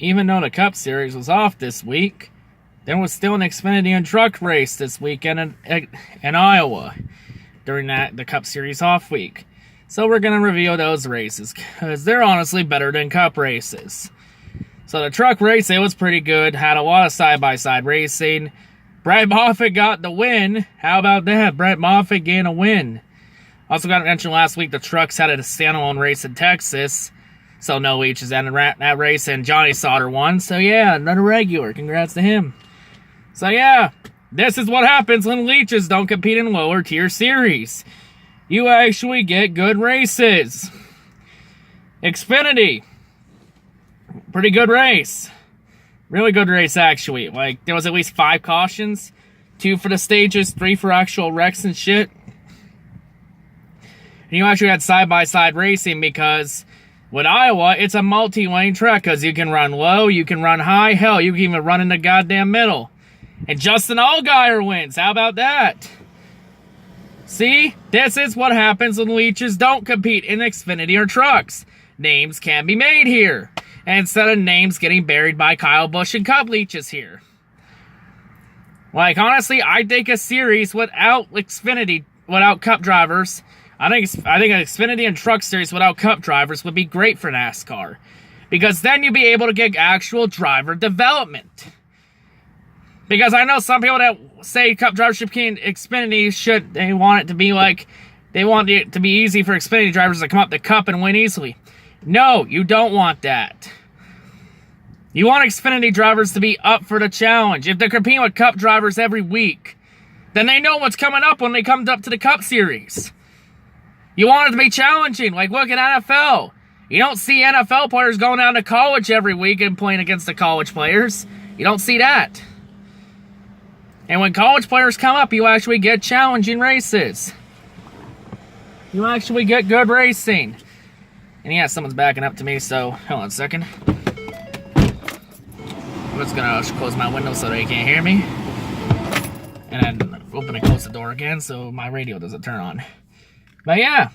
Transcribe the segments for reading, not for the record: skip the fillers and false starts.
even though the Cup Series was off this week, there was still an Xfinity and truck race this weekend in Iowa during the Cup Series off week. So we're going to review those races because they're honestly better than Cup races. So the truck race, it was pretty good. Had a lot of side-by-side racing. Brett Moffitt got the win. How about that? Brett Moffitt getting a win. Also got mentioned last week, the trucks had a standalone race in Texas. So no leeches in that race, and Johnny Sauter won. So yeah, another regular. Congrats to him. So yeah, this is what happens when leeches don't compete in lower tier series. You actually get good races. Xfinity. Pretty good race. Really good race, actually. Like, there was at least 5 cautions. 2 for the stages, 3 for actual wrecks and shit. And you actually had side-by-side racing because with Iowa, it's a multi-lane track because you can run low, you can run high, hell, you can even run in the goddamn middle. And Justin Allgaier wins. How about that? See? This is what happens when leeches don't compete in Xfinity or trucks. Names can be made here. Instead of names getting buried by Kyle Busch and Cup leeches here. Like, honestly, I think a series without Xfinity, without Cup drivers, I think an Xfinity and truck series without Cup drivers would be great for NASCAR. Because then you'd be able to get actual driver development. Because I know some people that say Cup drivership in Xfinity they want it to be like, they want it to be easy for Xfinity drivers to come up the Cup and win easily. No, you don't want that. You want Xfinity drivers to be up for the challenge. If they're competing with Cup drivers every week, then they know what's coming up when they come up to the Cup Series. You want it to be challenging, like look at NFL. You don't see NFL players going down to college every week and playing against the college players. You don't see that. And when college players come up, you actually get challenging races. You actually get good racing. And yeah, someone's backing up to me, so hold on a second. I'm just gonna close my window so they can't hear me. And then open and close the door again so my radio doesn't turn on. But yeah,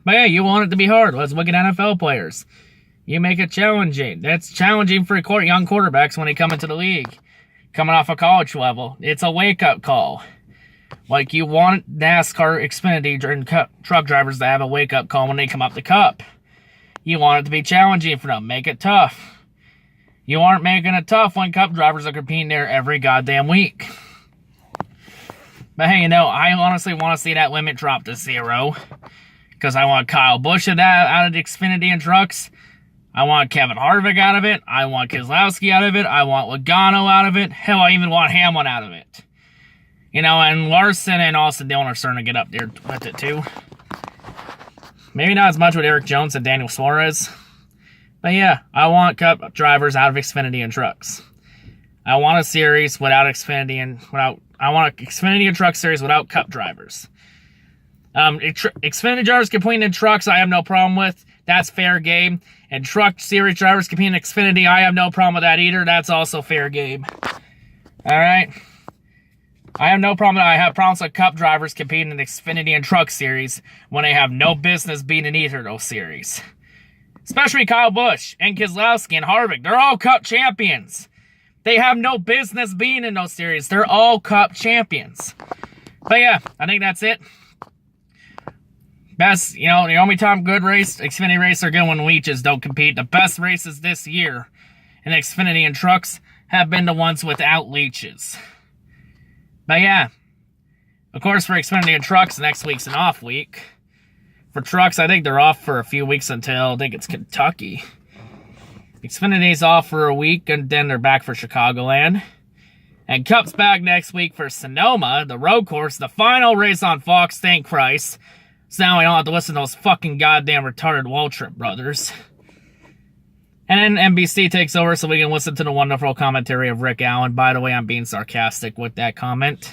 you want it to be hard. Let's look at NFL players. You make it challenging. That's challenging for young quarterbacks when they come into the league. Coming off a college level. It's a wake-up call. Like, you want NASCAR, Xfinity, and truck drivers to have a wake-up call when they come up the Cup. You want it to be challenging for them. Make it tough. You aren't making it tough when Cup drivers are competing there every goddamn week. But hey, I honestly want to see that limit drop to 0. Because I want Kyle Busch out of the Xfinity and trucks. I want Kevin Harvick out of it. I want Keselowski out of it. I want Logano out of it. Hell, I even want Hamlin out of it. And Larson and Austin Dillon are starting to get up there with it too. Maybe not as much with Eric Jones and Daniel Suarez. But yeah, I want Cup drivers out of Xfinity and trucks. I want a series without Xfinity and I want an Xfinity and truck series without Cup drivers. Xfinity drivers competing in trucks, I have no problem with. That's fair game. And truck series drivers competing in Xfinity, I have no problem with that either. That's also fair game. Alright? I have no problem. I have problems with Cup drivers competing in the Xfinity and truck series when they have no business being in either of those series. Especially Kyle Busch and Keselowski and Harvick. They're all Cup champions. They have no business being in those series. They're all Cup champions. But yeah, I think that's it. Best, the only time good Xfinity races are good when leeches don't compete. The best races this year in Xfinity and trucks have been the ones without leeches. But yeah, of course for Xfinity and trucks, next week's an off week. For trucks, I think they're off for a few weeks until, I think it's Kentucky. Xfinity's off for a week, and then they're back for Chicagoland. And Cup's back next week for Sonoma, the road course, the final race on Fox, thank Christ. So now we don't have to listen to those fucking goddamn retarded Waltrip brothers. And then NBC takes over so we can listen to the wonderful commentary of Rick Allen. By the way, I'm being sarcastic with that comment.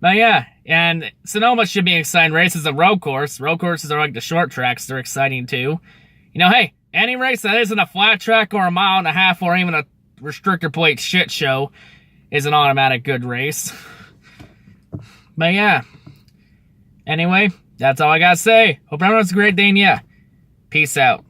But yeah, and Sonoma should be an exciting race. It's a road course. Road courses are like the short tracks. They're exciting too. Hey, any race that isn't a flat track or a mile and a half or even a restrictor plate shit show is an automatic good race. But yeah. Anyway, that's all I gotta say. Hope everyone has a great day, and yeah, Peace out.